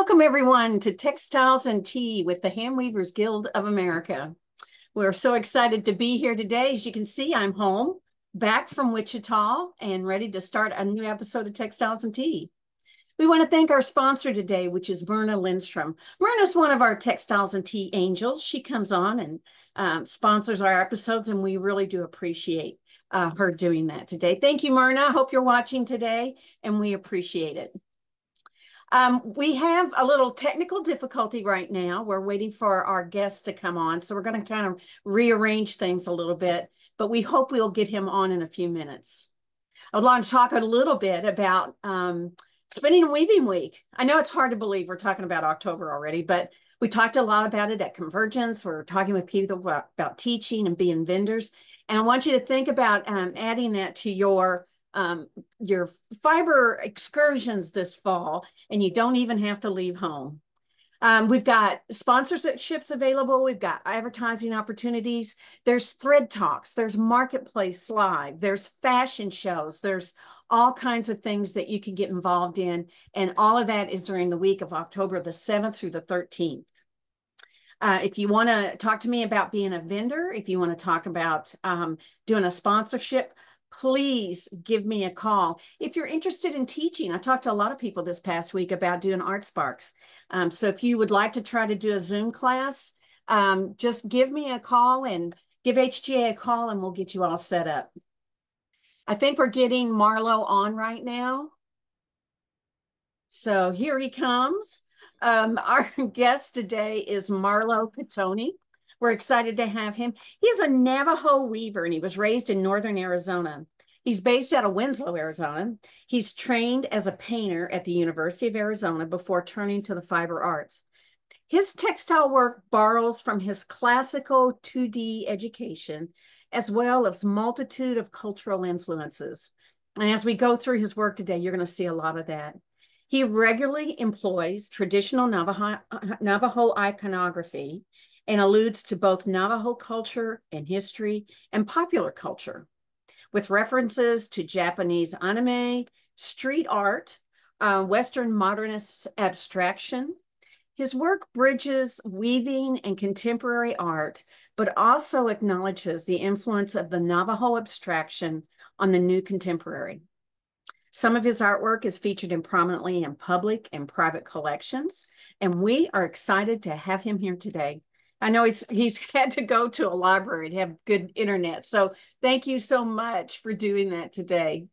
Welcome, everyone, to Textiles and Tea with the Handweavers Guild of America. We're so excited to be here today. As you can see, I'm home, back from Wichita, and ready to start a new episode of Textiles and Tea. We want to thank our sponsor today, which is Myrna Lindstrom. Myrna is one of our Textiles and Tea angels. She comes on and sponsors our episodes, and we really do appreciate her doing that today. Thank you, Myrna. I hope you're watching today, and we appreciate it. We have a little technical difficulty right now. We're waiting for our guest to come on, so we're going to kind of rearrange things a little bit, but we hope we'll get him on in a few minutes. I would like to talk a little bit about Spinning and Weaving Week. I know it's hard to believe we're talking about October already, but we talked a lot about it at Convergence. We're talking with people about teaching and being vendors, and I want you to think about adding that to your fiber excursions this fall, and you don't even have to leave home. We've got sponsorships available. We've got advertising opportunities. There's thread talks. There's marketplace live. There's fashion shows. There's all kinds of things that you can get involved in. And all of that is during the week of October the 7th through the 13th. If you want to talk to me about being a vendor, if you want to talk about doing a sponsorship, please give me a call. If you're interested in teaching, I talked to a lot of people this past week about doing Art Sparks. So if you would like to try to do a Zoom class, just give me a call and give HGA a call and we'll get you all set up. I think we're getting Marlowe on right now. So here he comes. Our guest today is Marlowe Katoney. We're excited to have him. He's a Navajo weaver, and he was raised in northern Arizona. He's based out of Winslow, Arizona. He's trained as a painter at the University of Arizona before turning to the fiber arts. His textile work borrows from his classical 2D education, as well as multitude of cultural influences. And as we go through his work today, you're going to see a lot of that. He regularly employs traditional Navajo iconography and alludes to both Navajo culture and history and popular culture, with references to Japanese anime, street art, Western modernist abstraction. His work bridges weaving and contemporary art, but also acknowledges the influence of the Navajo abstraction on the new contemporary. Some of his artwork is featured prominently in public and private collections, and we are excited to have him here today. I know he's had to go to a library to have good internet. So thank you so much for doing that today.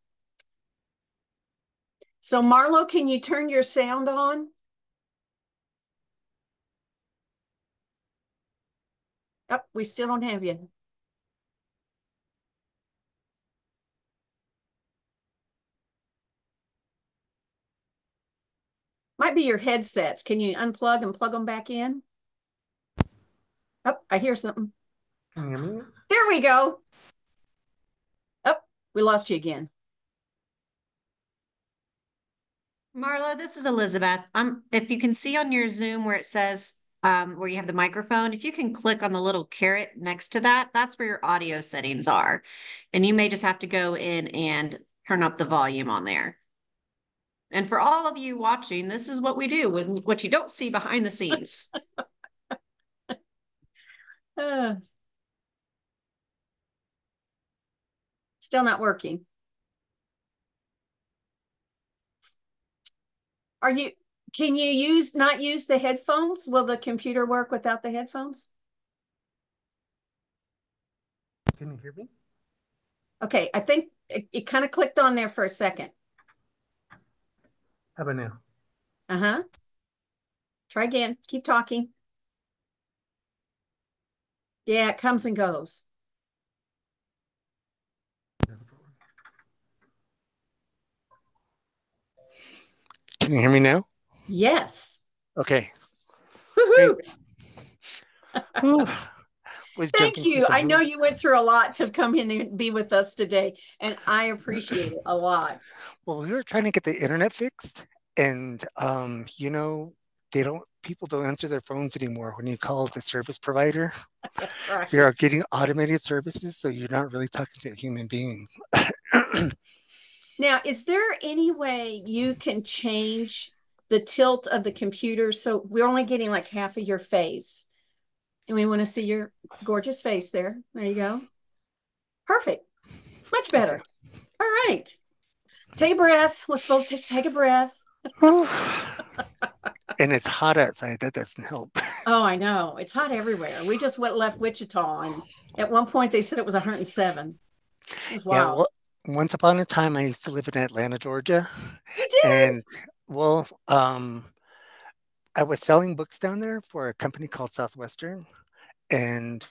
So Marlowe, can you turn your sound on? Oh, we still don't have you. Might be your headsets. Can you unplug and plug them back in? Oh, I hear something. Can you hear me? There we go. Oh, we lost you again. Marla, this is Elizabeth. If you can see on your Zoom where it says where you have the microphone, if you can click on the little caret next to that, that's where your audio settings are. And you may just have to go in and turn up the volume on there. And for all of you watching, this is what we do with what you don't see behind the scenes. Still not working. Can you not use the headphones? Will the computer work without the headphones? Can you hear me? Okay, I think it kind of clicked on there for a second. How about now? Uh-huh. Try again. Keep talking. Yeah, it comes and goes. Can you hear me now? Yes. Okay. Woohoo! Thank you. I know you went through a lot to come in and be with us today, and I appreciate it a lot. Well, we were trying to get the internet fixed, and people don't answer their phones anymore when you call the service provider. That's right. So you're getting automated services, so you're not really talking to a human being. Now, is there any way you can change the tilt of the computer. So we're only getting like half of your face. And we want to see your gorgeous face there. There you go. Perfect. Much better. Okay. All right. Take a breath. We're supposed to take a breath. And it's hot outside. That doesn't help. Oh, I know. It's hot everywhere. We just left Wichita, and at one point they said it was 107. It was Yeah, wild. well, once upon a time, I used to live in Atlanta, Georgia, You did? and well, I was selling books down there for a company called Southwestern, and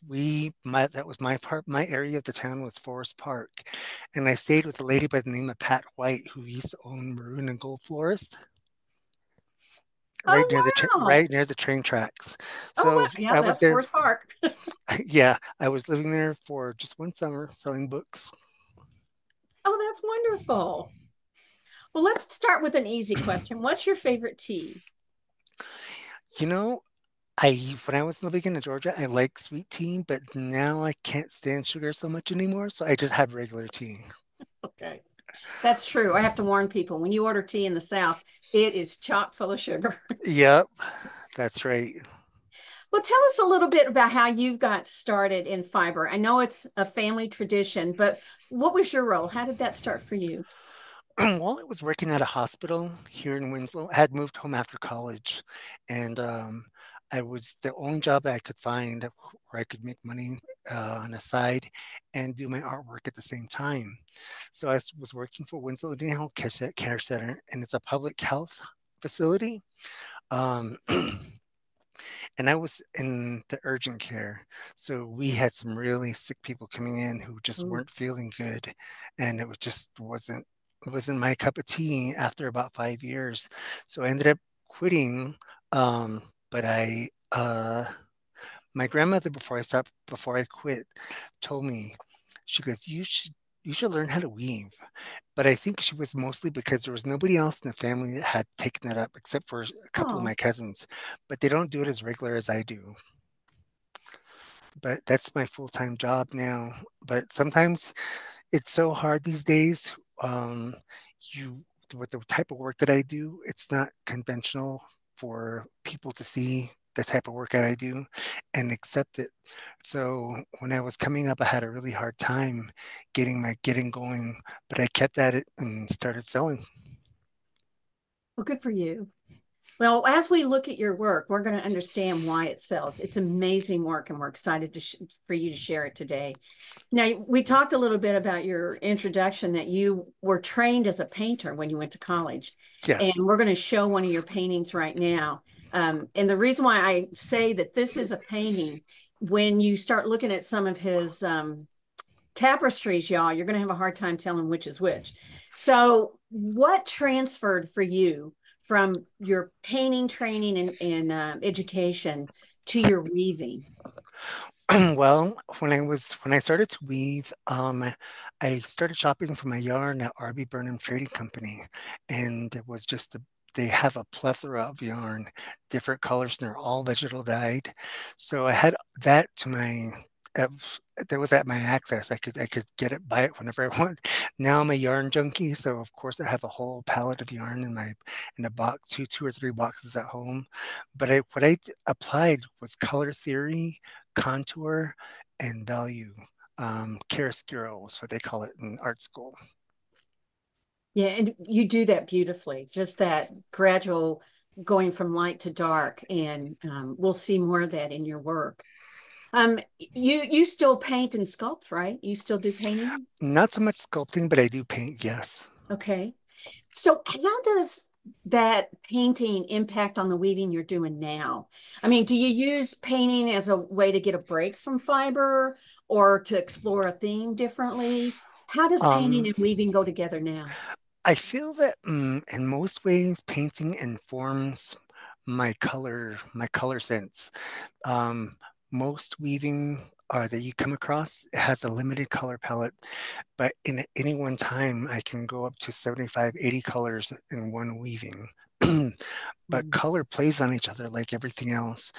that was my part. My area of the town was Forest Park, and I stayed with a lady by the name of Pat White, who used to own Maroon and Gold Florist, Oh, wow. right near the train tracks. Oh, So wow. Yeah, I was that's there. Forest Park. Yeah, I was living there for just one summer selling books. Oh, that's wonderful. Well, let's start with an easy question. What's your favorite tea? You know, I when I was living in Georgia, I like sweet tea, but now I can't stand sugar so much anymore, so I just have regular tea. Okay. That's true. I have to warn people when you order tea in the South, it is chock full of sugar. Yep, that's right. Well, tell us a little bit about how you got started in fiber. I know it's a family tradition, but what was your role? How did that start for you? While I was working at a hospital here in Winslow, I had moved home after college, and I was the only job that I could find where I could make money on the side and do my artwork at the same time. So was working for Winslow Indian Health Care Center, and it's a public health facility. Um, and I was in the urgent care. So we had some really sick people coming in who just Ooh. weren't feeling good. And it wasn't my cup of tea after about 5 years. So I ended up quitting. Um, but my grandmother, before I quit, told me, she goes, you should learn how to weave. But I think she was mostly because there was nobody else in the family that had taken that up except for a couple of Oh, my cousins, but they don't do it as regular as I do. But that's my full-time job now. But sometimes it's so hard these days. You with the type of work that I do, it's not conventional for people to see the type of work that I do and accept it. So when I was coming up, I had a really hard time getting going, but I kept at it and started selling. well, good for you. Well, as we look at your work, we're going to understand why it sells. It's amazing work, and we're excited for you to share it today. Now, we talked a little bit about your introduction that you were trained as a painter when you went to college, and Yes. we're going to show one of your paintings right now. And the reason why I say that this is a painting, when you start looking at some of his tapestries, y'all, you're going to have a hard time telling which is which. So, what transferred for you from your painting training and education to your weaving? Well, when I started to weave, I started shopping for my yarn at RB Burnham Trading Company, and it was they have a plethora of yarn, different colors, and they're all vegetal dyed. So I had that to my that was at my access. I could get it, buy it whenever I want. Now I'm a yarn junkie, so of course I have a whole pallet of yarn in a box, two or three boxes at home. But what I applied was color theory, contour, and value. Chiaroscuro is what they call it in art school. Yeah, and you do that beautifully, just that gradual going from light to dark, and we'll see more of that in your work. You still paint and sculpt, right? You still do painting? Not so much sculpting, but I do paint, yes. Okay. So how does that painting impact on the weaving you're doing now? I mean, do you use painting as a way to get a break from fiber or to explore a theme differently? How does painting Um, and weaving go together now? I feel that in most ways, painting informs my color sense. Um, Most weaving that you come across has a limited color palette, but in any one time, I can go up to 75, 80 colors in one weaving. But Mhm. color plays on each other like everything else.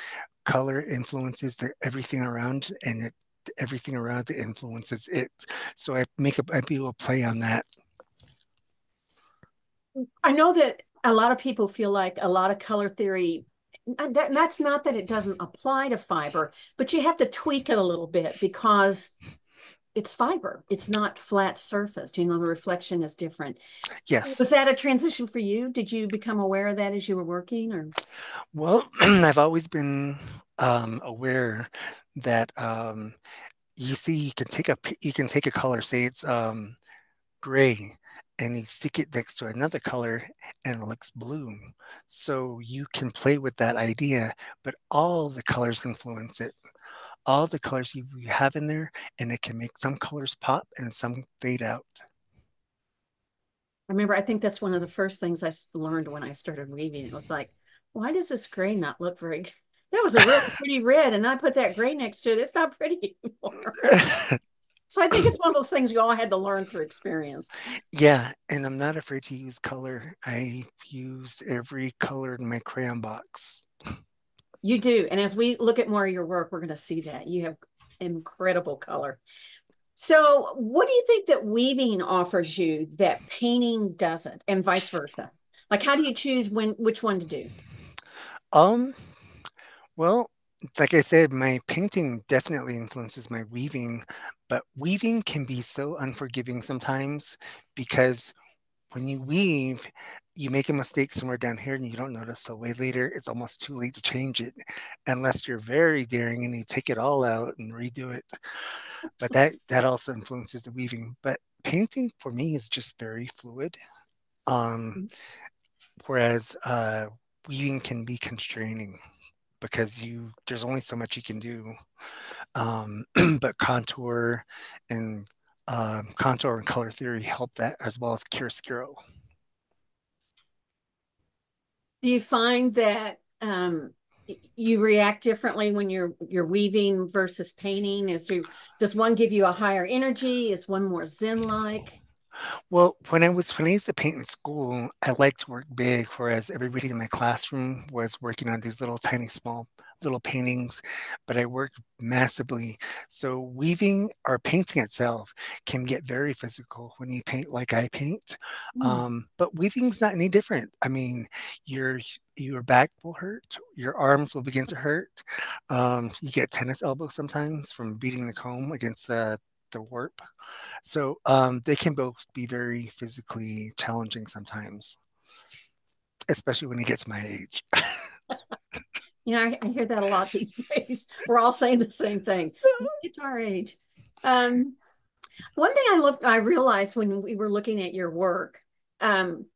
Color influences everything around, and everything around it influences it. So I do a play on that. I know that A lot of people feel like a lot of color theory, that's not that it doesn't apply to fiber, but you have to tweak it a little bit because it's fiber. It's not flat surfaced. The reflection is different. Yes. Was that a transition for you? Did you become aware of that as you were working, or? Well, I've always been aware that you see you can take a color, say it's gray, and you stick it next to another color and it looks blue. So you can play with that idea, but all the colors influence it. All the colors you have in there, and it can make some colors pop and some fade out. I remember, I think that's one of the first things I learned when I started weaving. It was like, why does this gray not look very good? That was a really pretty red, and I put that gray next to it. It's not pretty anymore. So I think it's one of those things you all had to learn through experience. Yeah, and I'm not afraid to use color. I use every color in my crayon box. You do. And as we look at more of your work, we're going to see that you have incredible color. So, what do you think that weaving offers you that painting doesn't, and vice versa? Like, how do you choose which one to do? Um, well, like I said, my painting definitely influences my weaving, but weaving can be so unforgiving sometimes because when you weave, you make a mistake somewhere down here and you don't notice till way later. It's almost too late to change it unless you're very daring and you take it all out and redo it. But that also influences the weaving. But painting for me is just very fluid. Um, whereas weaving can be constraining because there's only so much you can do. Um, but contour and color theory help that as well as chiaroscuro. Do you find that you react differently when you're weaving versus painting? Does one give you a higher energy? Is one more zen-like? Well, when I used to paint in school, I liked to work big, whereas everybody in my classroom was working on these little tiny small little paintings, but I worked massively. So weaving or painting itself can get very physical when you paint like I paint. Mm. But weaving's not any different. I mean, your your back will hurt, your arms will begin to hurt. You get tennis elbows sometimes from beating the comb against the warp. So they can both be very physically challenging sometimes, especially when you get to my age. I hear that a lot these days. We're all saying the same thing. Get to our age. Um, One thing I realized when we were looking at your work, um,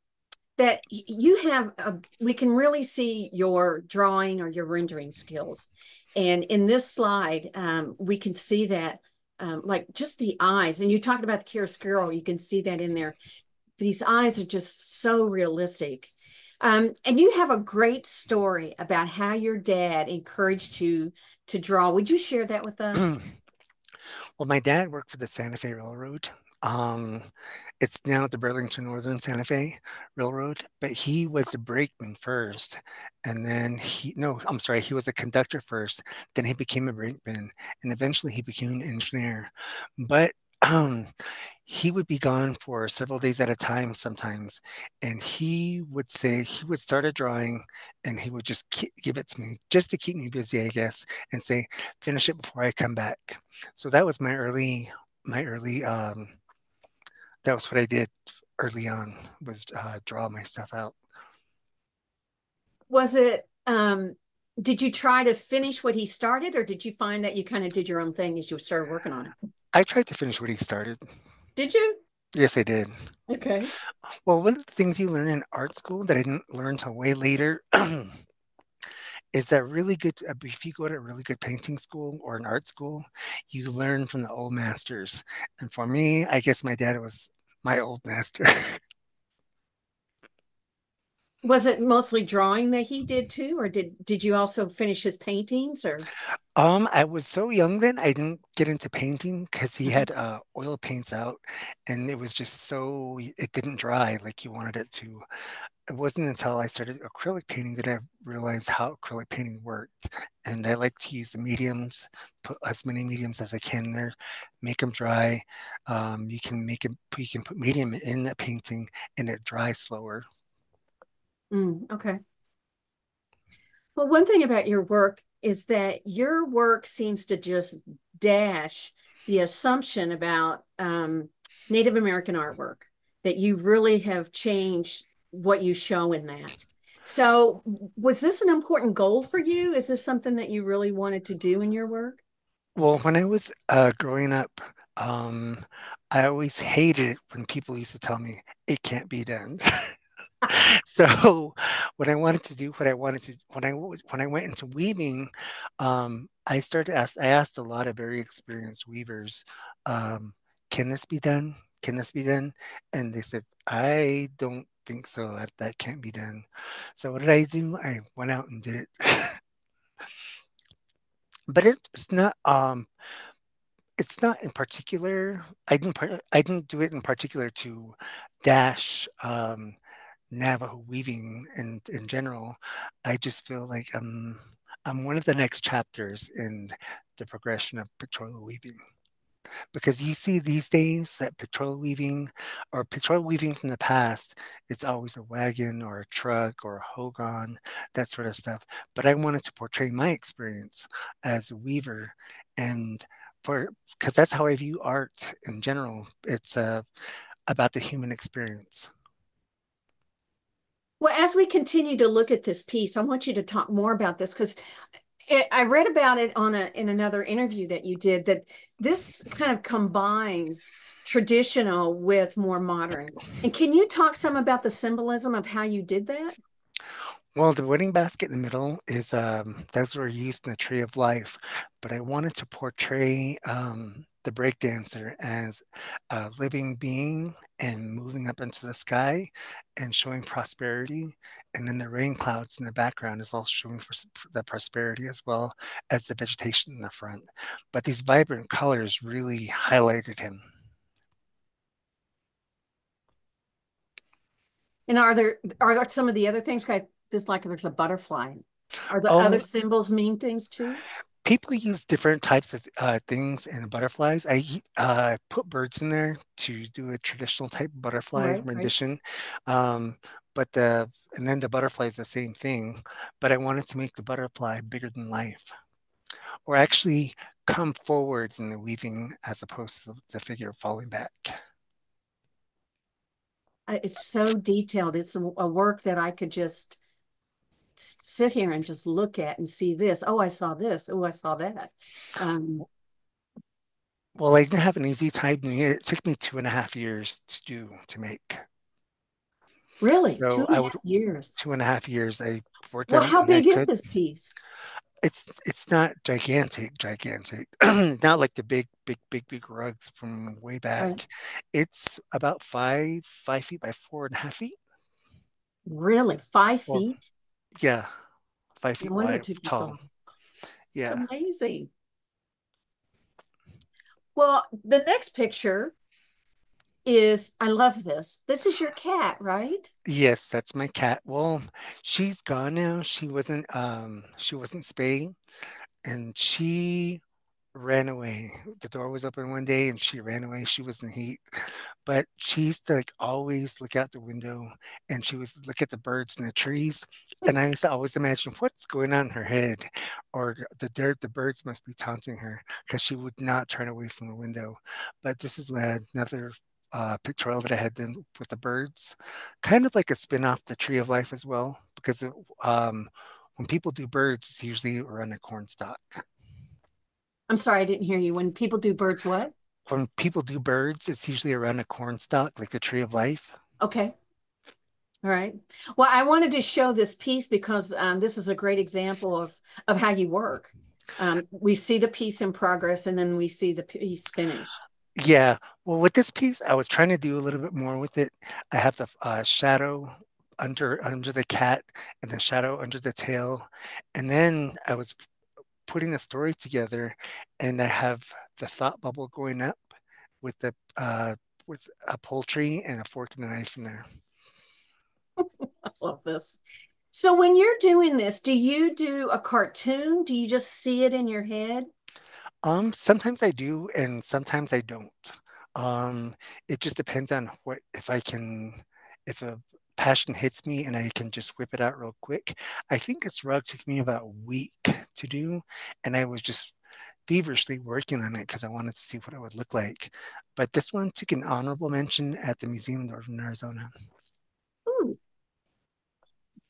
that we can really see your drawing or your rendering skills. And in this slide, we can see that, like just the eyes. And you talked about the chiaroscuro, you can see that in there. These eyes are just so realistic. And you have a great story about how your dad encouraged you to draw. Would you share that with us? Well, my dad worked for the Santa Fe Railroad. Um, it's now the Burlington Northern Santa Fe Railroad, but he was the brakeman first. And then no, I'm sorry, he was a conductor first. Then he became a brakeman and eventually he became an engineer. But um, he would be gone for several days at a time sometimes. And he would start a drawing and he would just give it to me just to keep me busy, I guess, and say, finish it before I come back. So that was my early, that was what I did early on was draw my stuff out. Was it, did you try to finish what he started, or did you find that you kind of did your own thing as you started working on it? I tried to finish what he started. Did you? Yes, I did. Okay. Well, one of the things you learn in art school that I didn't learn till way later is that if you go to a really good painting school or an art school, you learn from the old masters. And for me, I guess my dad was my old master. Was it mostly drawing that he did too, or did you also finish his paintings, or? I was so young then, I didn't get into painting because he Uh-huh. had oil paints out and it was just it didn't dry like you wanted it to. It wasn't until I started acrylic painting that I realized how acrylic painting worked. And I like to use the mediums, put as many mediums as I can there, make them dry. You can put medium in the painting and it dries slower. Okay. Well, one thing about your work is that your work seems to just dash the assumption about Native American artwork, that you really have changed what you show in that. So, was this an important goal for you? Is this something that you really wanted to do in your work? Well, when I was growing up, um, I always hated it when people used to tell me it can't be done. So when I wanted to do what I wanted to, when I went into weaving, I asked a lot of very experienced weavers, um, can this be done? Can this be done? And they said, I don't think so. That can't be done. So what did I do? I went out and did it. But it's not in particular. I didn't do it in particular to dash Navajo weaving in general. I just feel like I'm one of the next chapters in the progression of pictorial weaving. Because you see these days that pictorial weaving from the past, it's always a wagon or a truck or a hogan, that sort of stuff. But I wanted to portray my experience as a weaver, and for because that's how I view art in general. It's about the human experience. Well, as we continue to look at this piece, I want you to talk more about this because I read about it on in another interview that you did that this kind of combines traditional with more modern. And can you talk some about the symbolism of how you did that? Well, the wedding basket in the middle is those were used in the Tree of Life, but I wanted to portray the breakdancer as a living being and moving up into the sky and showing prosperity. And then the rain clouds in the background is all showing for the prosperity as well as the vegetation in the front. But these vibrant colors really highlighted him. And are there some of the other things? Just like there's a butterfly. Are the other Oh, symbols mean things too? people use different types of things in butterflies. I put birds in there to do a traditional type butterfly Right, right. rendition, but and then the butterfly is the same thing. But I wanted to make the butterfly bigger than life, or actually come forward in the weaving as opposed to the figure falling back. It's so detailed. It's a work that I could just sit here and just look at and see this. Oh, I saw this. Oh, I saw that. Um, Well, I didn't have an easy time doing it. It took me 2.5 years to make. really, two So and I a would half years. 2.5 years. I worked Well, on it how when I big is could. this piece? It's not gigantic, not like the big rugs from way back. Right. It's about 5 feet by 4.5 feet, Really? Five or feet? yeah, five No feet wonder it wide, took you so tall. long. It's Yeah. amazing. Well, the next picture is, I love this. This is your cat, right? Yes, that's my cat. Well, she's gone now. She wasn't spayed, and she ran away. The door was open one day and she ran away. She was in heat. But she used to like always look out the window and she would look at the birds in the trees. And I used to always imagine what's going on in her head, or the birds must be taunting her because she would not turn away from the window. But this is another pictorial that I had done with the birds, kind of like a spin off the Tree of Life as well, because when people do birds, it's usually around a corn stalk. I'm sorry, I didn't hear you. When people do birds, what? When people do birds, it's usually around a corn stalk, like the Tree of Life. Okay. All right. Well, I wanted to show this piece because this is a great example of how you work. We see the piece in progress and then we see the piece finished. Yeah. Well, with this piece, I was trying to do a little bit more with it. I have the shadow under the cat and the shadow under the tail, and then I was putting the story together, and I have the thought bubble going up with the with a poultry and a fork and a knife in there. I love this. So when you're doing this, do you do a cartoon? Do you just see it in your head? Sometimes I do, and sometimes I don't. Um, it just depends on what if I can, if passion hits me and I can just whip it out real quick. I think this rug took me about a week to do, and I was just feverishly working on it because I wanted to see what it would look like. But this one took an honorable mention at the Museum of Northern Arizona. Ooh,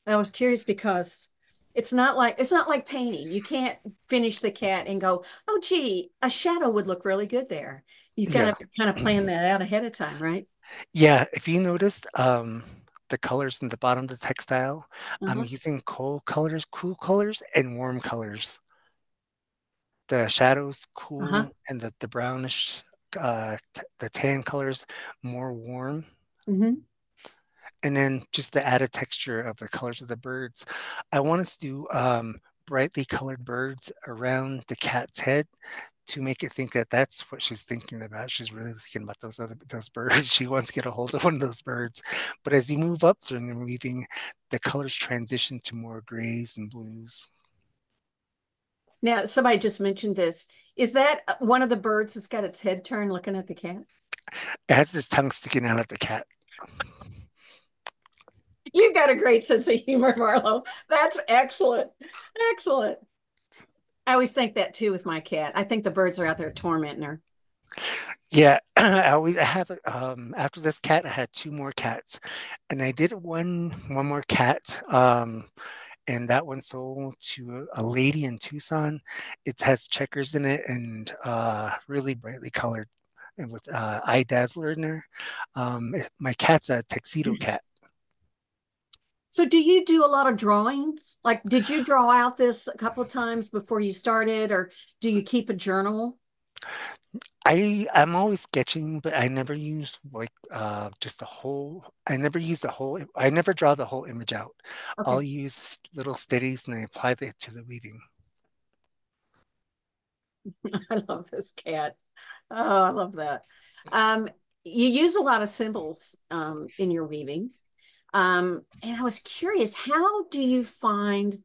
I was curious because it's not like painting. You can't finish the cat and go, oh gee, a shadow would look really good there. You've got Yeah. to kind of plan that out ahead of time, right? Yeah, if you noticed, the colors in the bottom of the textile, I'm Uh-huh. using cool colors, and warm colors. The shadows Uh-huh. cool, and the brownish, the tan colors more warm. Hmm. And then just the added texture of the colors of the birds. I wanted to do brightly colored birds around the cat's head to make it think that that's what she's thinking about. She's really thinking about those birds. She wants to get a hold of one of those birds. But as you move up during the weaving, the colors transition to more grays and blues. Now, somebody just mentioned this. Is that one of the birds that's got its head turned looking at the cat? It has its tongue sticking out of the cat. You've got a great sense of humor, Marlowe. That's excellent. Excellent. I always think that too with my cat. I think the birds are out there tormenting her. Yeah, I have after this cat, I had two more cats, and I did one more cat. And that one sold to a lady in Tucson. It has checkers in it and really brightly colored and with eye dazzler in there. My cat's a tuxedo cat. So do you do a lot of drawings? Like, did you draw out this a couple of times before you started, or do you keep a journal? I'm always sketching, but I never use like just the whole. I never use the whole. I never draw the whole image out. I'll Okay. use little steadies and I apply it to the weaving. I love this cat. Oh, I love that. Um, you use a lot of symbols in your weaving. And I was curious, how do you find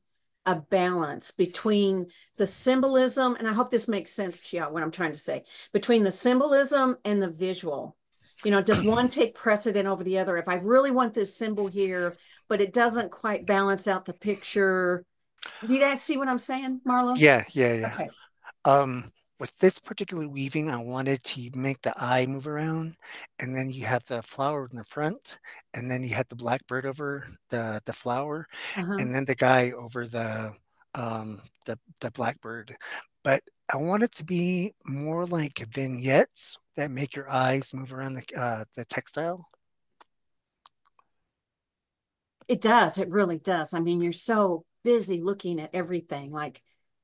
a balance between the symbolism, and I hope this makes sense to you, what I'm trying to say, between the symbolism and the visual? You know, does one take precedent over the other? If I really want this symbol here, but it doesn't quite balance out the picture. Do you guys see what I'm saying, Marlo? Yeah, yeah, yeah. Okay. Um, with this particular weaving, I wanted to make the eye move around, and then you have the flower in the front, and then you had the blackbird over the flower, Uh-huh. and then the guy over the blackbird. But I want it to be more like vignettes that make your eyes move around the textile. It does. It really does. I mean, you're so busy looking at everything.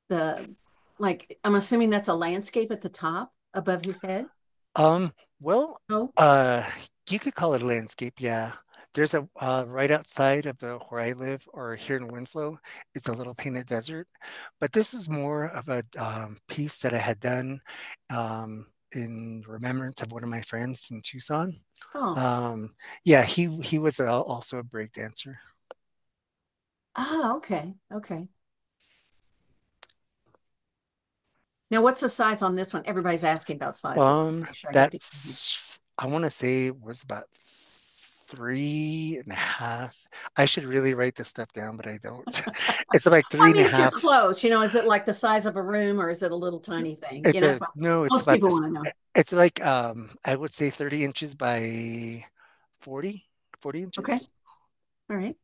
The, like, I'm assuming that's a landscape at the top above his head. Um, well, Oh, uh, you could call it a landscape, yeah. There's a right outside of the where I live, or here in Winslow, it's a little painted desert. But this is more of a piece that I had done in remembrance of one of my friends in Tucson. oh, Um, yeah, he was also a break dancer. oh, okay. Okay. Now, what's the size on this one? Everybody's asking about sizes. Make sure I get the. That's I want to say it was about 3.5. I should really write this stuff down, but I don't. It's like three I and a mean, if you're half. close, you know, is it like the size of a room or is it a little tiny thing? You It's know, a no, it's most about people this. want to know. It's like I would say 30 inches by 40, 40 Okay. inches. All right.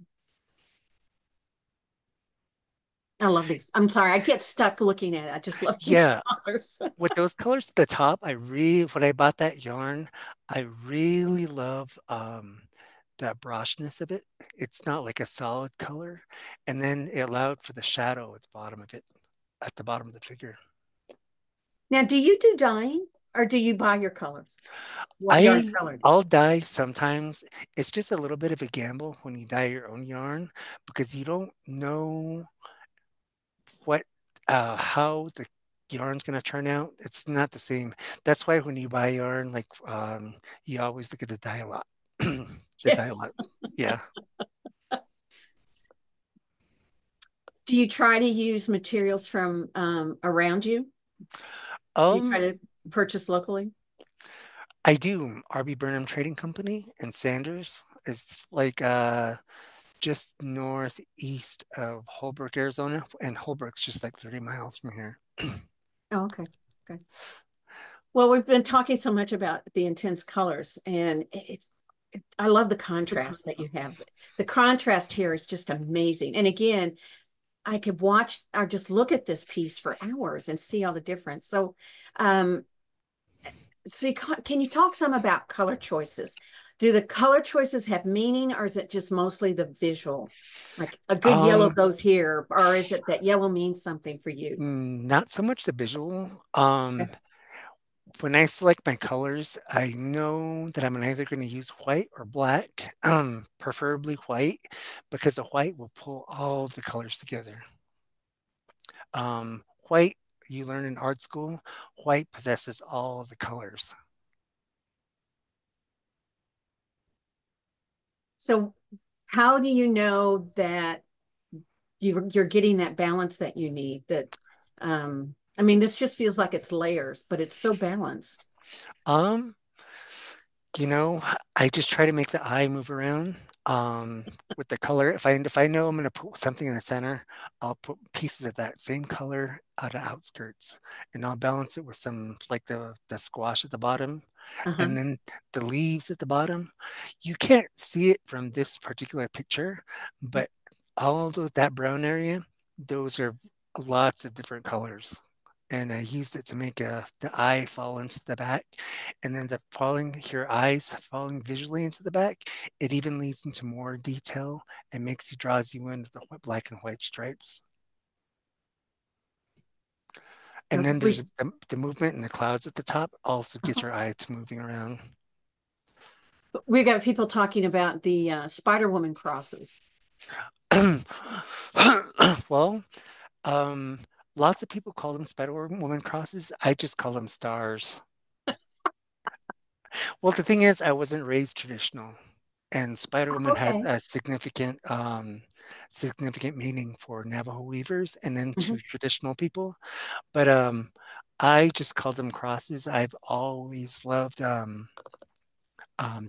I love these. I'm sorry. I get stuck looking at it. I just love these Yeah, colors. with those colors at the top, when I bought that yarn, I really love that brushness of it. It's not like a solid color. And then it allowed for the shadow at the bottom of it, at the bottom of the figure. Now, do you do dyeing or do you buy your colors? What yarn I colored? I'll dye sometimes. It's just a little bit of a gamble when you dye your own yarn because you don't know what how the yarn's going to turn out. It's not the same. That's why when you buy yarn, like you always look at the dye lot. The dye lot. Yes. Yeah. Do you try to use materials from around you? Do you try Um, to purchase locally? I do. RB Burnham Trading Company in Sanders. It's like just northeast of Holbrook, Arizona, and Holbrook's just like 30 miles from here. Oh, okay. Okay. Well, we've been talking so much about the intense colors, and I love the contrast that you have. The contrast here is just amazing. And again, I could watch or just look at this piece for hours and see all the difference. Um, can you talk some about color choices? Do the color choices have meaning, or is it just mostly the visual? Like a good yellow Um, goes here, or is it that yellow means something for you? Not so much the visual. Okay. When I select my colors, I know that I'm either going to use white or black, preferably white, because the white will pull all the colors together. White, you learn in art school, white possesses all the colors. So how do you know that you're getting that balance that you need? I mean, this just feels like it's layers, but it's so balanced. Um, You know, I just try to make the eye move around with the color. If I know I'm going to put something in the center, I'll put pieces of that same color at the outskirts, and I'll balance it with some like the squash at the bottom, Uh-huh. and then the leaves at the bottom. You can't see it from this particular picture, but all of that brown area, those are lots of different colors. And I used it to make the eye fall into the back, and then the falling your eyes falling visually into the back, it even leads into more detail and draws you into the black and white stripes. And Okay. then there's the movement in the clouds at the top also gets Uh-huh. your eye to moving around. We got people talking about the Spider Woman crosses. Well, um, lots of people call them spider woman crosses. I just call them stars. Well, the thing is, I wasn't raised traditional, and Spider Woman has Okay. a significant meaning for Navajo weavers and then Mhm. to traditional people. But I just call them crosses. I've always loved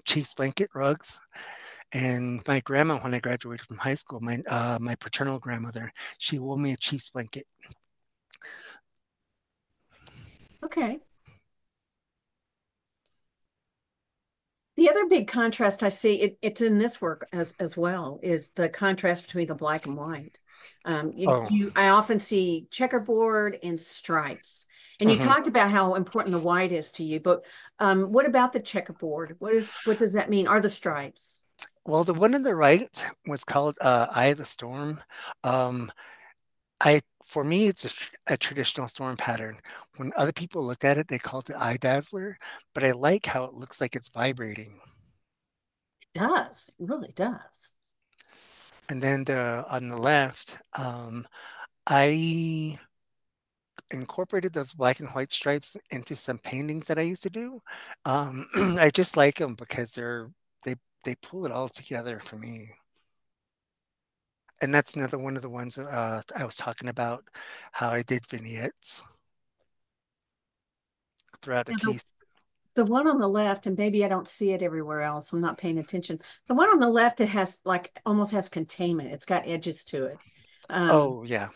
Chief's blanket rugs, and my grandma, when I graduated from high school, my paternal grandmother, she wore me a Chief's blanket. Okay. The other big contrast I see, it's in this work as well, is the contrast between the black and white. Oh, I often see checkerboard and stripes. And you mhm. talked about how important the white is to you, but what about the checkerboard? What does that mean? Are the stripes? Well, the one on the right was called Eye of the Storm. Um, for me, it's a traditional storm pattern. When other people looked at it, they called it eye dazzler, but I like how it looks like it's vibrating. It does. It really does. And then on the left, I incorporated those black and white stripes into some paintings that I used to do. I just like them because they they pull it all together for me. And that's another one of the ones I was talking about, how I did vignettes throughout the Now, piece. the one on the left, and maybe I don't see it everywhere else. I'm not paying attention. The one on the left, it has like almost has containment. It's got edges to it. Um, Oh yeah.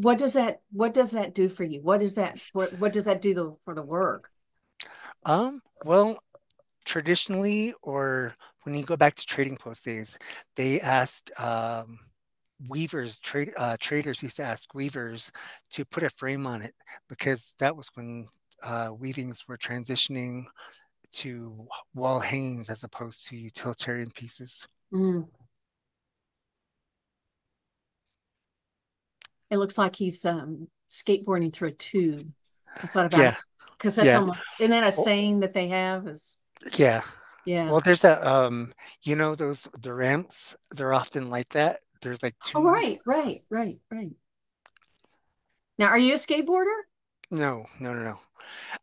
what does that do for you? What does that do for the work? Well, traditionally, or when you go back to trading post days, they asked traders used to ask weavers to put a frame on it because that was when weavings were transitioning to wall hangings as opposed to utilitarian pieces. Mm. It looks like he's skateboarding through a tube. I thought about it Yeah, because that's yeah, almost, isn't that a oh, saying that they have is, yeah. yeah. Well, there's those the ramps, they're often like that. There's like Oh, tubes. right. Now, are you a skateboarder? No, no, no, no.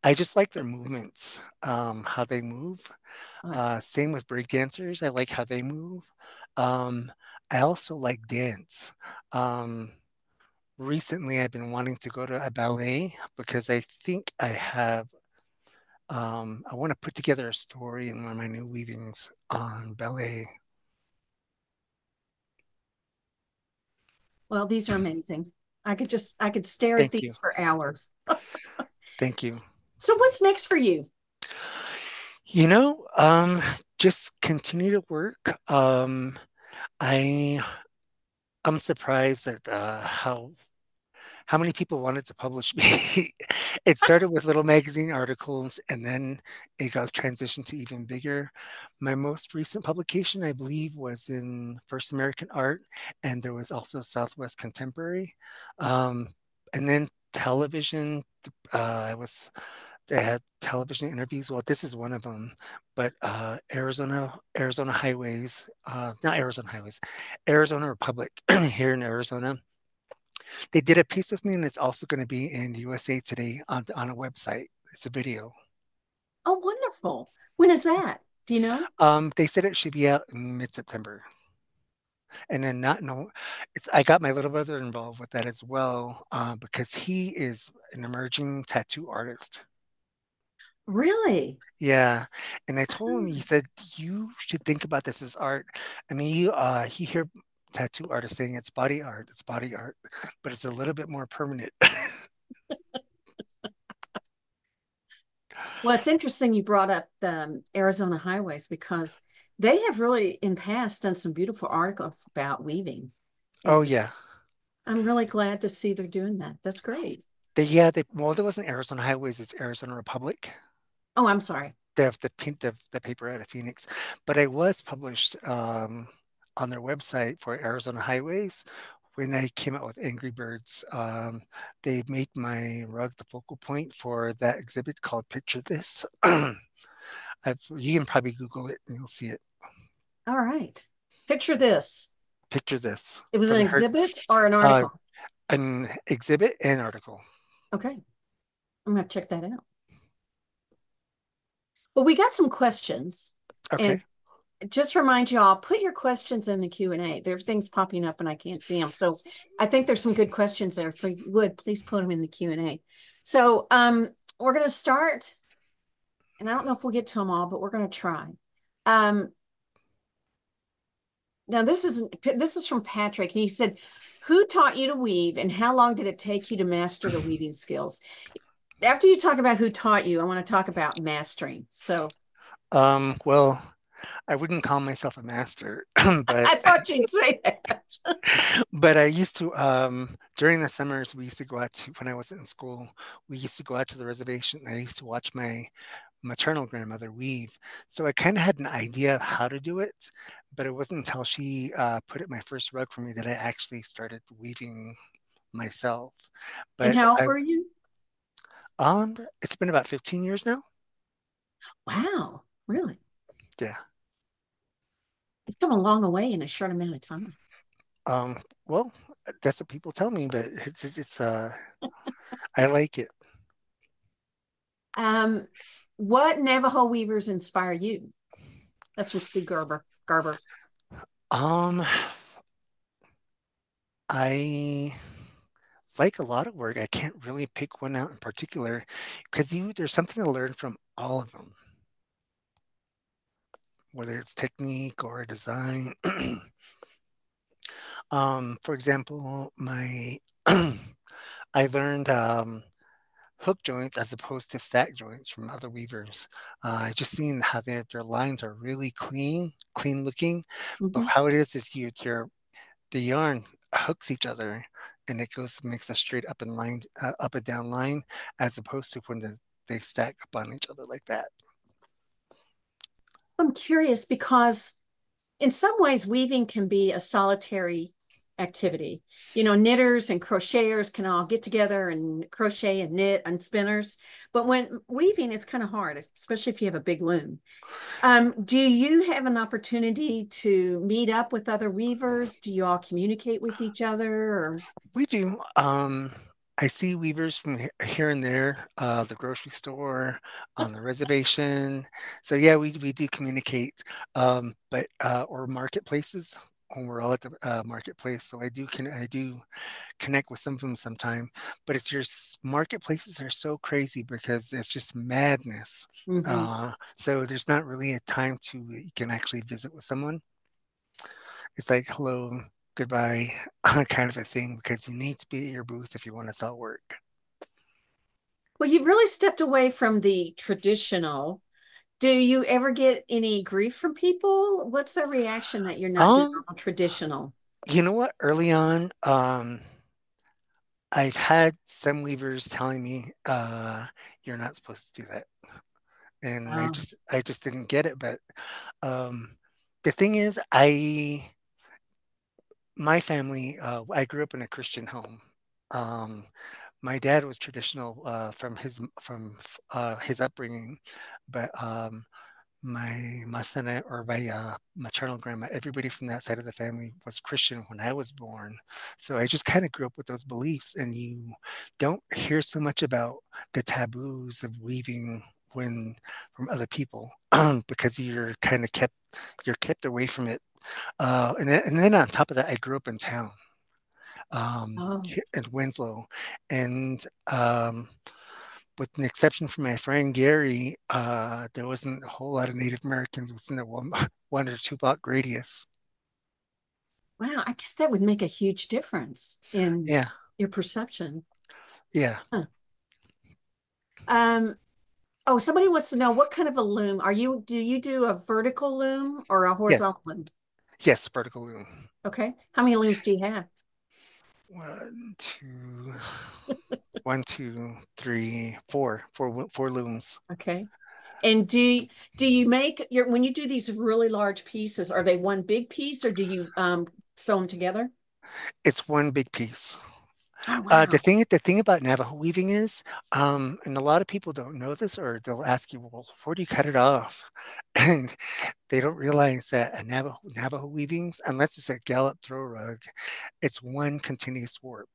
I just like their movements, how they move. Oh, Same with break dancers. I like how they move. Um, I also like dance. Um, Recently, I've been wanting to go to a ballet because I think I have I want to put together a story in one of my new weavings on ballet. Well, these are amazing. I could stare at Thank you. these for hours. Thank you. So what's next for you? You know, just continue to work. I I'm surprised at how many people wanted to publish me. It started with little magazine articles and then it got transitioned to even bigger. My most recent publication, I believe, was in First American Art, and there was also Southwest Contemporary. And then television, I was they had television interviews. Well, this is one of them, but Arizona Highways, not Arizona Highways, Arizona Republic here in Arizona. They did a piece with me, and it's also going to be in USA Today on a website. It's a video. Oh, wonderful. When is that? Do you know? They said it should be out in mid-September, and then not no, it's I got my little brother involved with that as well because he is an emerging tattoo artist. Really? Yeah, and I told him, he said, you should think about this as art. I mean, you hear tattoo artists saying it's body art, but it's a little bit more permanent. Well, it's interesting you brought up the Arizona highways because they have really in past done some beautiful articles about weaving. Oh And yeah. I'm really glad to see they're doing that. That's great. Well, there wasn't Arizona Highways, it's Arizona Republic. Oh, I'm sorry. They have the paper out of Phoenix, but I was published on their website for Arizona Highways when I came out with Angry Birds. They made my rug the focal point for that exhibit called Picture This. You can probably Google it and you'll see it. All right. Picture this. Picture This It was from an her exhibit or an uh, article. an exhibit and article. Okay. I'm going to check that out. Well, we got some questions. And Okay. just remind you all, put your questions in the Q&A. There's things popping up and I can't see them. So I think there's some good questions there. If you would, please put them in the Q&A. So we're going to start, and I don't know if we'll get to them all, but we're going to try. Now this is from Patrick. He said, who taught you to weave and how long did it take you to master the weaving skills? After you talk about who taught you, I want to talk about mastering. So Well, I wouldn't call myself a master, but I thought you'd say that. but I used to during the summers we used to go out to when I was in school, we used to go out to the reservation. I used to watch my maternal grandmother weave. So I kind of had an idea of how to do it, but it wasn't until she put it my first rug for me that I actually started weaving myself. And But how old I were you? it's been about 15 years now. Wow, really? Yeah. You've come a long way in a short amount of time. Well, that's what people tell me, but I like it. Um, what Navajo weavers inspire you? That's from Sue Garber. Garber. Um, I like a lot of work. I can't really pick one out in particular because there's something to learn from all of them, whether it's technique or design. For example, my I learned hook joints as opposed to stack joints from other weavers. I just seen how their lines are really clean looking, but Mhm. how it is your the yarn hooks each other and it makes a straight up and down line as opposed to when they stack up on each other like that. I'm curious because in some ways, weaving can be a solitary activity. You know, knitters and crocheters can all get together and crochet and knit and spinners. But when weaving is kind of hard, especially if you have a big loom. Do you have an opportunity to meet up with other weavers? Do you all communicate with each other? Or We do. I see weavers from here and there, the grocery store, on the reservation. So yeah, we do communicate, but or marketplaces. when we're all at the marketplace. So I do connect with some of them sometime. But it's your marketplaces are so crazy because it's just madness. Hmm. So there's not really a time to you can actually visit with someone. It's like hello, goodbye, kind of a thing because you need to be at your booth if you want to sell work. Well, you've really stepped away from the traditional. Do you ever get any grief from people? What's their reaction that you're not doing Um, all traditional? you know what? Early on, I've had some weavers telling me, you're not supposed to do that. And Oh, I just didn't get it. But um, the thing is, my family, I grew up in a Christian home. Um, my dad was traditional from his upbringing, but my son or my maternal grandma, everybody from that side of the family was Christian when I was born. So I just kind of grew up with those beliefs, and you don't hear so much about the taboos of weaving when from other people because you're kept away from it. And then on top of that, I grew up in town oh, here in Winslow, and with an exception from my friend Gary, there wasn't a whole lot of Native Americans within the one or two block radius. wow. I guess that would make a huge difference in Yeah, your perception. yeah, Huh. Um, oh, somebody wants to know what kind of a loom do you do a vertical loom or a yeah, horizontal loom? yes, vertical loom. Okay. How many looms do you have? One, two, one, two, three, four looms. Okay. And do you make your when you do these really large pieces, are they one big piece or do you sew them together? It's one big piece. Oh wow. The thing about Navajo weaving is, and a lot of people don't know this, or they'll ask you, well, where do you cut it off? And they don't realize that a Navajo weavings, unless it's a gallop throw rug, it's one continuous warp.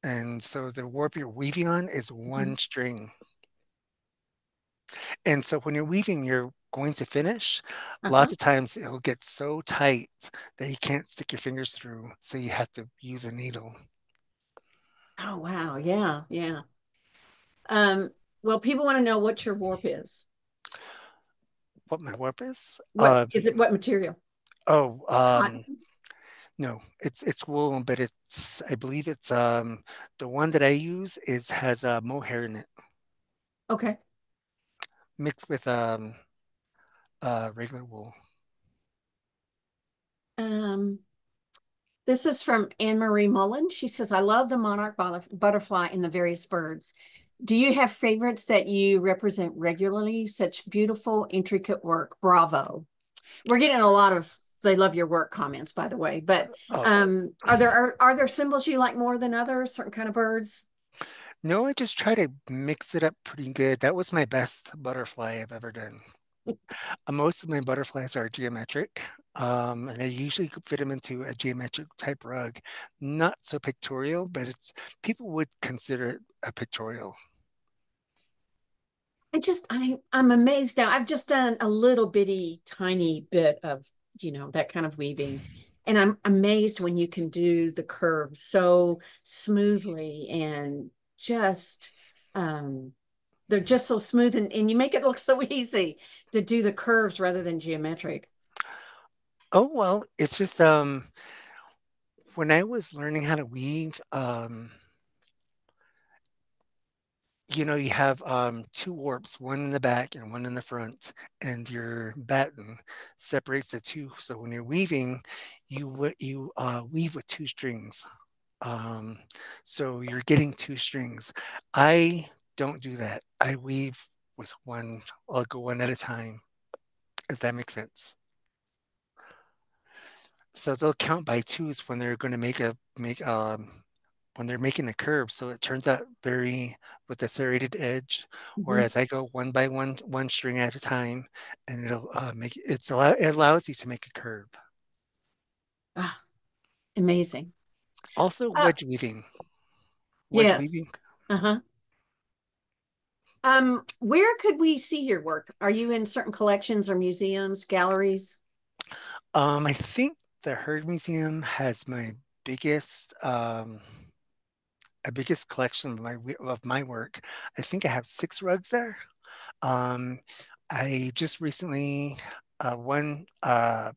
And so the warp you're weaving on is Mhm. one string. And so when you're weaving, you're going to finish. Uh-huh. Lots of times it'll get so tight that you can't stick your fingers through. So you have to use a needle. Oh wow. Yeah, yeah. Um, well, people want to know what your warp is. What my warp is? What is it? What material? Oh, Cotton. no, it's wool, but it's I believe it's the one that I use is has mohair in it Okay. mixed with regular wool. Um, this is from Anne Marie Mullen. She says, I love the monarch butterfly and the various birds. Do you have favorites that you represent regularly? Such beautiful, intricate work. Bravo. We're getting a lot of they love your work comments, by the way. But Oh, are there symbols you like more than others? Certain kind of birds? no, I just try to mix it up pretty good. That was my best butterfly I've ever done. Most of my butterflies are geometric, and I usually could fit them into a geometric type rug. Not so pictorial, but it's people would consider it a pictorial. I'm amazed now. I've just done a little bitty tiny bit of, that kind of weaving. And I'm amazed when you can do the curves so smoothly and just um they're just so smooth and you make it look so easy to do the curves rather than geometric. Oh well, it's just when I was learning how to weave, you have two warps, one in the back and one in the front, and your batten separates the two. So when you're weaving, you weave with two strings. Um, so you're getting two strings. I don't do that. I weave with one. I'll go one at a time, if that makes sense. So they'll count by twos when they're going to make when they're making a curve. So it turns out very with a serrated edge, Mhm. whereas I go one by one string at a time, and it'll it allows you to make a curve. Ah, amazing. Also, Uh, wedge yes. weaving. Uh-huh. Where could we see your work? Are you in certain collections or museums, galleries? I think the Heard Museum has my biggest a biggest collection of my work. I think I have 6 rugs there. Um, I just recently won a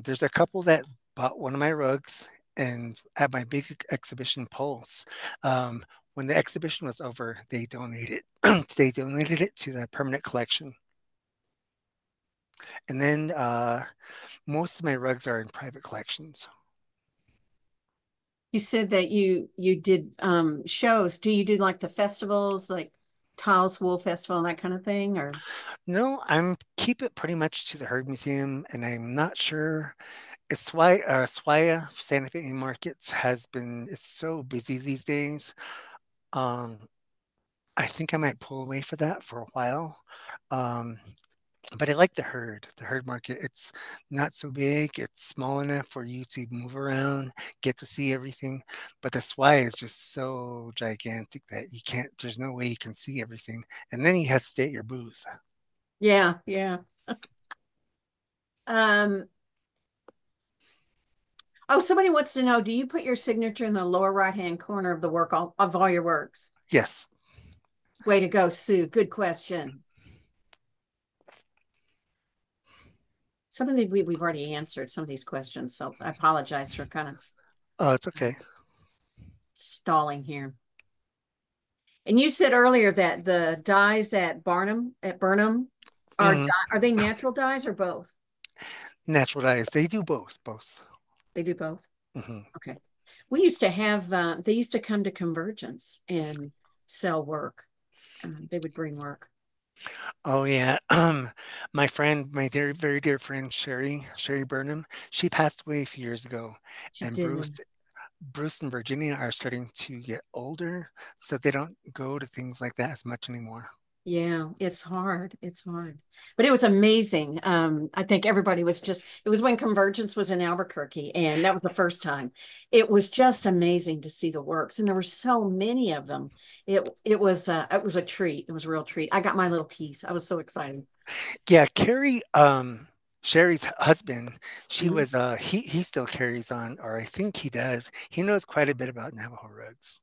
there's a couple that bought one of my rugs and at my big exhibition Pulse. Um, when the exhibition was over, they donated they donated it to the permanent collection. And then most of my rugs are in private collections. You said that you did shows. Do you do like the festivals, like Tiles Wool Festival and that kind of thing, or No, I'm keep it pretty much to the Heard Museum, and I'm not sure. Swaya Santa Fe Markets has been it's so busy these days. Um, I think I might pull away for that for a while. Um, but I like the herd market. It's not so big. It's small enough for you to move around, get to see everything. But the SWI is just so gigantic that you can't, there's no way you can see everything. And then you have to stay at your booth. yeah, yeah. Um, oh, somebody wants to know, do you put your signature in the lower right-hand corner of the work of all your works? Yes. Way to go, Sue. Good question. Some of the we've already answered some of these questions, so I apologize for kind of Oh, it's okay. stalling here. And you said earlier that the dyes at Burnham Mhm. are they natural dyes or both? Natural dyes. They do both. They do both. Hmm. Okay. We used to have they used to come to Convergence and sell work. They would bring work. Oh yeah. My friend, my dear, very dear friend Sherry Burnham, she passed away a few years ago, She and did. Bruce and Virginia are starting to get older, so they don't go to things like that as much anymore. Yeah, it's hard. It's hard. But it was amazing. I think everybody was just, it was when Convergence was in Albuquerque, and that was the first time. It was just amazing to see the works, and there were so many of them. It was a treat. It was a real treat. I got my little piece. I was so excited. Yeah, Carrie, Sherry's husband, she Mhm. was he still carries on, or I think he does. He knows quite a bit about Navajo rugs.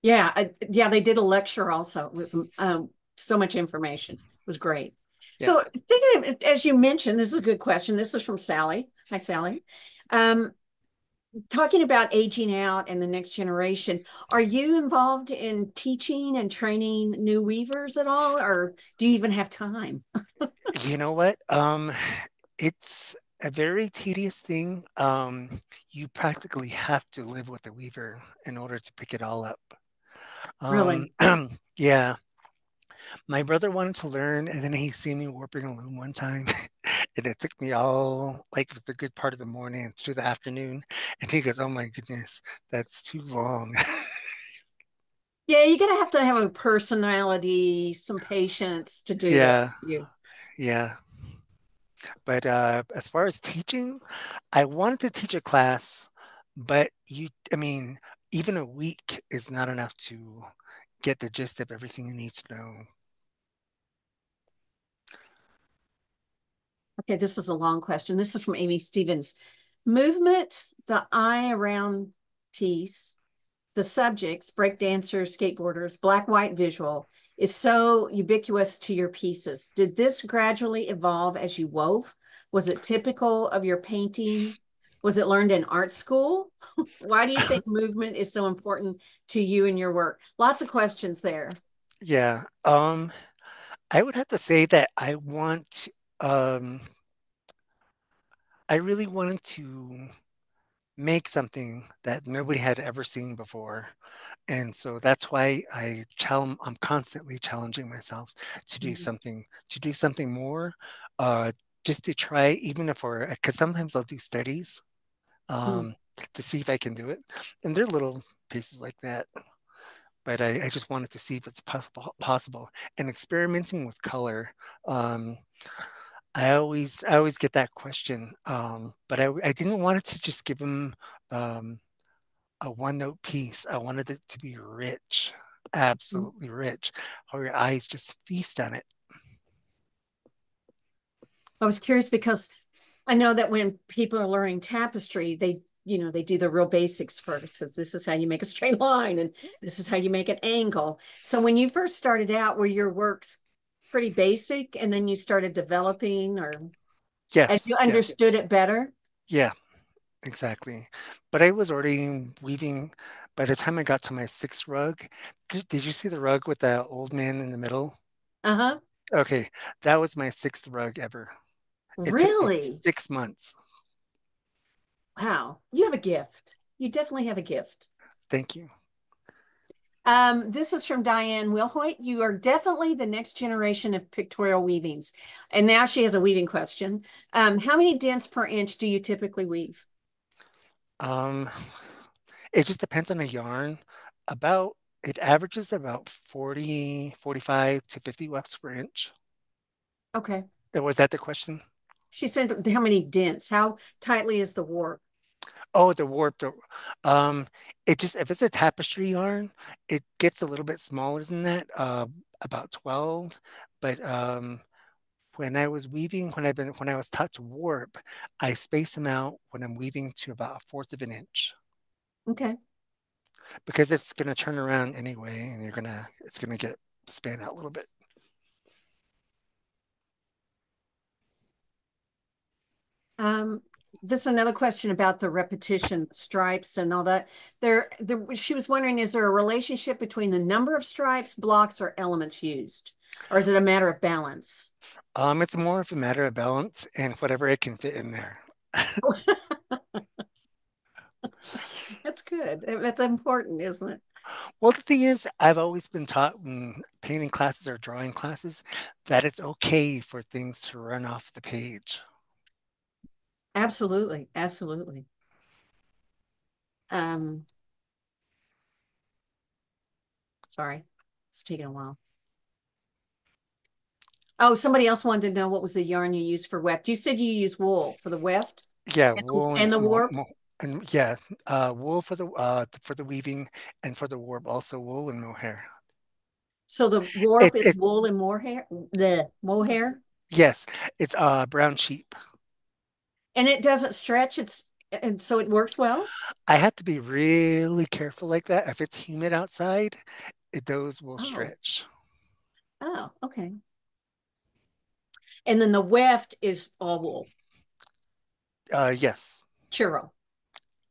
Yeah, yeah, they did a lecture also. It was so much information. It was great. Yeah. So thinking of, as you mentioned, this is a good question. This is from Sally. Hi, Sally. Um, Talking about aging out and the next generation, are you involved in teaching and training new weavers at all, or do you even have time? You know what? It's a very tedious thing. You practically have to live with the weaver in order to pick it all up. Um, Really? yeah, my brother wanted to learn, and then he seen me warping a loom one time, and it took me all like the good part of the morning through the afternoon. And he goes, "Oh my goodness, that's too long." Yeah, you're gonna have to have a personality, some patience to do that. Yeah, You yeah. But as far as teaching, I wanted to teach a class, but I mean, even a week is not enough to get the gist of everything you need to know. Okay, this is a long question. This is from Amy Stevens. Movement, the eye around piece, the subjects, breakdancers, skateboarders, black white visual, is so ubiquitous to your pieces. Did this gradually evolve as you wove? Was it typical of your painting? Was it learned in art school? Why do you think movement is so important to you and your work? Lots of questions there. Yeah, I would have to say that um, I really wanted to make something that nobody had ever seen before. And so that's why I'm constantly challenging myself Mhm. to do something more, uh, just to try, even if we're, because sometimes I'll do studies Mm. um, to see if I can do it. And they're little pieces like that. But I just wanted to see if it's possible. And experimenting with color. Um, I always get that question, but I didn't want it to just give them um, a one note piece. I wanted it to be rich, absolutely rich, or your eyes just feast on it. I was curious because I know that when people are learning tapestry, they do the real basics first, because this is how you make a straight line and this is how you make an angle. So when you first started out, were your works pretty basic and then you started developing, or as Yes, you yeah, understood it better? yeah, exactly. But I was already weaving by the time I got to my sixth rug. Did you see the rug with the old man in the middle? Uh-huh. Okay, that was my sixth rug ever. It took me Really? 6 months. Wow. You have a gift. You definitely have a gift. Thank you. This is from Diane Wilhoit. You are definitely the next generation of pictorial weavings. And now she has a weaving question. How many dents per inch do you typically weave? Um, it just depends on the yarn. About it averages about 40, 45 to 50 wefts per inch. Okay. Was that the question? She said how many dents? How tightly is the warp? Oh, the warp. It just if it's a tapestry yarn, it gets a little bit smaller than that, about 12. But when I was weaving, when I was taught to warp, I space them out when I'm weaving to about a fourth of an inch Okay. because it's gonna turn around anyway, and it's gonna get span out a little bit. Um, this is another question about the repetition stripes and all that. She was wondering, is there a relationship between the number of stripes, blocks, or elements used? Or is it a matter of balance? It's more of a matter of balance and whatever it can fit in there. That's good. That's important, isn't it? Well, the thing is, I've always been taught in painting classes or drawing classes that it's okay for things to run off the page. Absolutely. Absolutely. Um, sorry, it's taking a while. Oh, somebody else wanted to know what was the yarn you use for weft. You said you use wool for the weft Yeah, wool and the warp. and yeah, wool for the weaving and for the warp also wool and mohair. So the warp It is it wool and mohair, the mohair, yes, it's brown sheep. and it doesn't stretch. And so it works well. I have to be really careful like that. If it's humid outside, those will Oh, stretch. oh, okay. And then the weft is all wool, Yes. churro,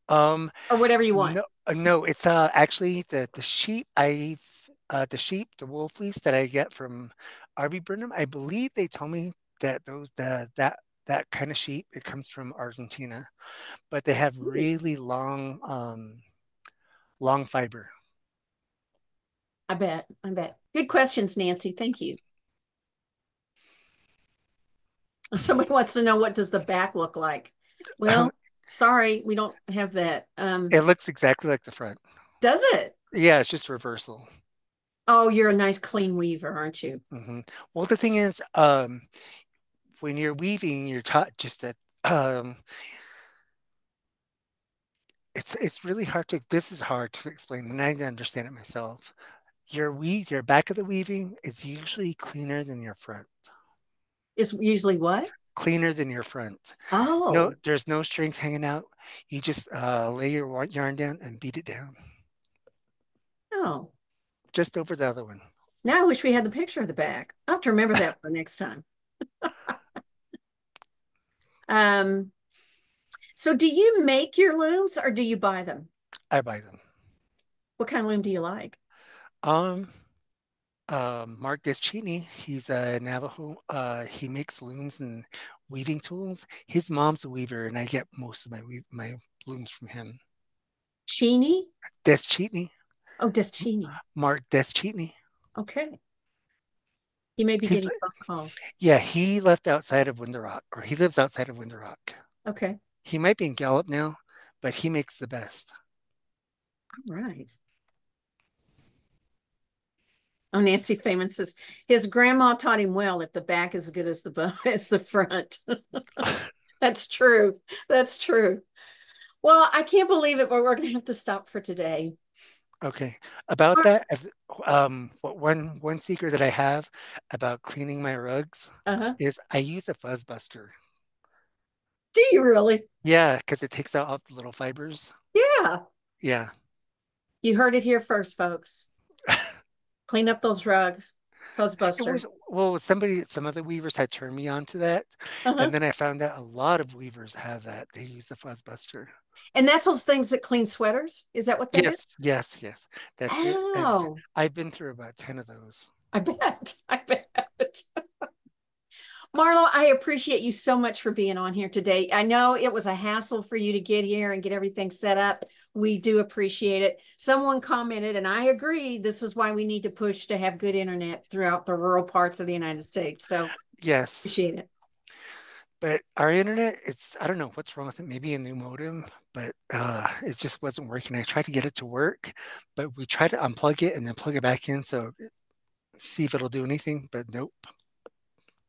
Um, or whatever you want. no, no, it's actually the sheep the wool fleece that I get from RB Burnham. I believe they told me that that kind of sheep it comes from Argentina, but they have Ooh, really long fiber. I bet. I bet. Good questions, Nancy. Thank you. Somebody wants to know, what does the back look like? Well, sorry, we don't have that. It looks exactly like the front. Does it? Yeah, it's just reversal. Oh, you're a nice clean weaver, aren't you? Hmm. Well, the thing is, when you're weaving, you're taught just that um, it's really hard to. This is hard to explain, and I understand it myself. Your back of the weaving is usually cleaner than your front. Is usually what? Cleaner than your front. No, Oh, there's no strings hanging out. You just lay your yarn down and beat it down, oh. just over the other one. Now I wish we had the picture of the back. I'll have to remember that for next time. Um, so do you make your looms or do you buy them? I buy them. What kind of loom do you like? Um, Mark Deschini, he's a Navajo. He makes looms and weaving tools. His mom's a weaver, and I get most of my looms from him. Chini? Deschini, Oh, Deschini. Mark Deschini. Okay. You may be He's getting phone calls. Yeah, he left outside of Window Rock, or he lives outside of Window Rock. Okay. He might be in Gallup now, but he makes the best. All right. Oh, Nancy Feynman says his grandma taught him well, if the back is as good as as the front. That's true. That's true. Well, I can't believe it, but we're going to have to stop for today. Okay. About that, one secret that I have about cleaning my rugs Uh-huh. is I use a fuzz buster. Do you really? Yeah, because it takes out all the little fibers. Yeah. Yeah. You heard it here first, folks. Clean up those rugs. It Fuzzbuster. was, well, some other weavers had turned me on to that. Uh-huh. And then I found out a lot of weavers have that. They use the fuzz buster. And that's those things that clean sweaters? Is that what that is? Yes, yes, yes. That's it. And Oh, I've been through about 10 of those. I bet. I bet. Marlo, I appreciate you so much for being on here today. I know it was a hassle for you to get here and get everything set up. We do appreciate it. Someone commented, and I agree, this is why we need to push to have good internet throughout the rural parts of the United States. So Yes. appreciate it. But our internet, I don't know what's wrong with it. Maybe a new modem, but it just wasn't working. I tried to get it to work, but we tried to unplug it and then plug it back in. So see if it'll do anything, but nope.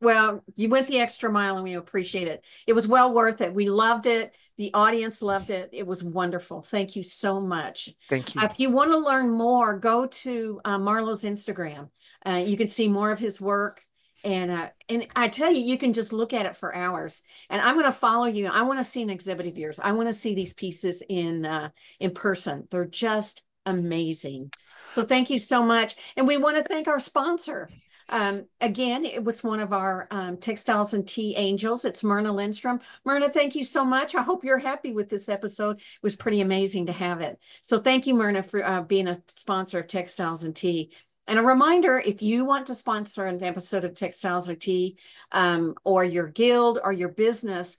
Well, you went the extra mile and we appreciate it. It was well worth it. We loved it. The audience loved it. It was wonderful. Thank you so much. Thank you. If you want to learn more, go to Marlowe's Instagram. You can see more of his work. And I tell you, you can just look at it for hours. And I'm going to follow you. I want to see an exhibit of yours. I want to see these pieces in person. They're just amazing. So thank you so much. And we want to thank our sponsor. Again, it was one of our Textiles and Tea angels. It's Myrna Lindstrom. Myrna, thank you so much. I hope you're happy with this episode. It was pretty amazing to have it. So thank you, Myrna, for being a sponsor of Textiles and Tea. And a reminder, if you want to sponsor an episode of Textiles or Tea, or your guild or your business,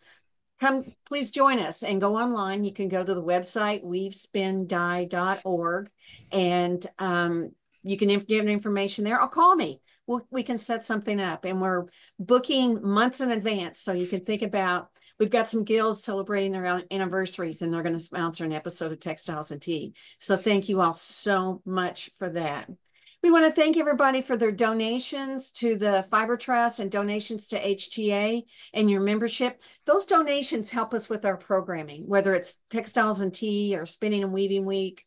come please join us and go online. You can go to the website weavespindye.org, and you can give information there, or call me. We can set something up, and we're booking months in advance, so you can think about. We've got some guilds celebrating their anniversaries, and they're going to sponsor an episode of Textiles and Tea. So thank you all so much for that. We want to thank everybody for their donations to the Fiber Trust and donations to HTA and your membership. Those donations help us with our programming, whether it's Textiles and Tea or Spinning and Weaving Week,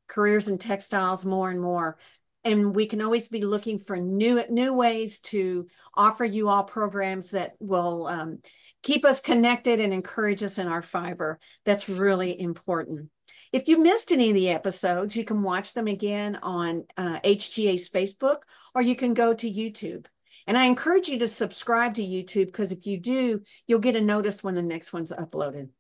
Careers in Textiles, more and more. And we can always be looking for new ways to offer you all programs that will keep us connected and encourage us in our fiber. That's really important. If you missed any of the episodes, you can watch them again on HGA's Facebook, or you can go to YouTube. And I encourage you to subscribe to YouTube, because if you do, you'll get a notice when the next one's uploaded.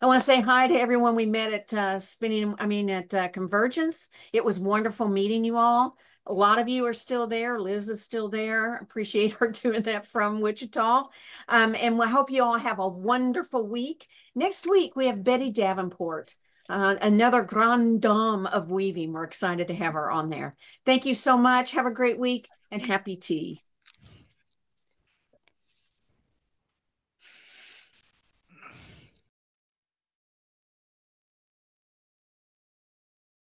I want to say hi to everyone we met at Convergence. It was wonderful meeting you all. A lot of you are still there. Liz is still there. Appreciate her doing that from Wichita. And I hope you all have a wonderful week. Next week, we have Betty Davenport, another grande dame of weaving. We're excited to have her on there. Thank you so much. Have a great week and happy tea.